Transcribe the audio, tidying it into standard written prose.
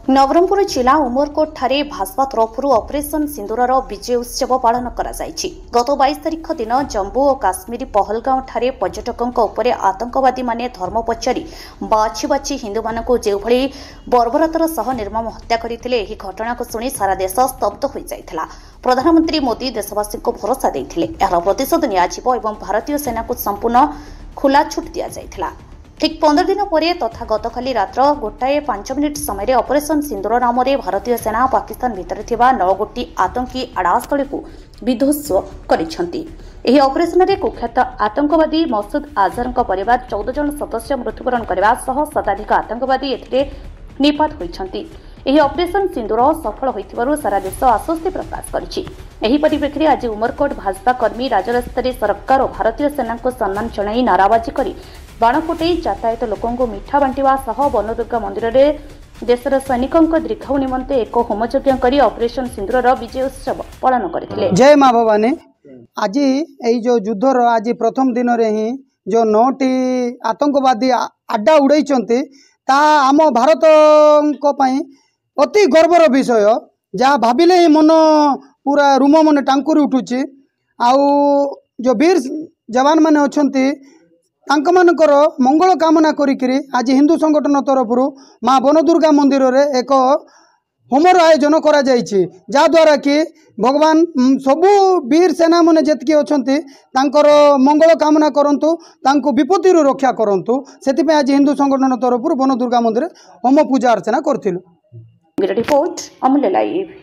नवरंगपुर जिला उमरकोट ठारे भाजपा तरफ ऑपरेशन सिंदूरर विजय उत्सव पालन करा जायछि। गत 22 तारिख दिन जम्मू और काश्मीर पहलगांव ठारे पर्यटकों उपरे आतंकवादी माने धर्म पचारि बाछि बाछि हिंदू मानकु जेभଳି बर्बरतार सह निर्मम हत्या करथिले एही घटना को सुनी सारा देश स्तब्ध हो जाइथिला। प्रधानमंत्री मोदी देशवासी को भरोसा देथिले एହାର प्रतिशोध नियाजिबो एवं भारतीय सेना को संपूर्ण खुला छूट दिया जाइथिला। ठीक 15 दिन पर तथा गतकाली रात्र 1:05 समय ऑपरेशन सिंदूर नाम भारतीय सेना पाकिस्तान भितर थिबा 9 गोटी आतंकी आड़ास्थली को विध्वंस करिसेंती। एही ऑपरेशन रे कुख्यात आतंकवादी मसूद अजहर परिवार 14 जन सदस्य मृत्युवरण करबा सह शताधिक आतंकवादी एथिरे निपात होइछंती। एही ऑपरेशन सिंदूर सफल होइथिबारु सारा देश आश्वस्ति प्रकाश करिछि। एही परिप्रेक्षी आज उमरकोट भाजपा कर्मी राजरास्तारे सरकार और भारतीय सेना को सम्मान जणाई नाराबाजी करी बाण फुटे यातायात लोकों मिठा बांटिवा सह वनदुर्गा मंदिर में देशर सैनिकों दीर्घायु निमंते एक होमयज्ञ कर ऑपरेशन सिंदूर विजय उत्सव पालन करथिले। जय माँ भवानी। आज यही जो युद्धर आज प्रथम दिन रे ही जो 9टी आतंकवादी आड्डा उड़े आम भारत अति गर्वर विषय जहाँ भाविले ही मन पूरा रूम मन टांकुरी उठुची। आउ जो वीर जवान माने अछंती तांक मानकर मंगल कामना करी आज हिंदू संगठन तरफ माँ वनदुर्गा मंदिर रे एक होमर आयोजन करा जायछि, जा द्वारा कि भगवान सबु वीर सेना माने जेतकी अछंती तांकर मंगल कामना करंतु, तांको विपत्ति रु रक्षा करंतु। सेति आज हिंदू संगठन तरफ वनदुर्गा मंदिर होम पूजा अर्चना करथिलु। रिपोर्ट अमूल्य लाइव।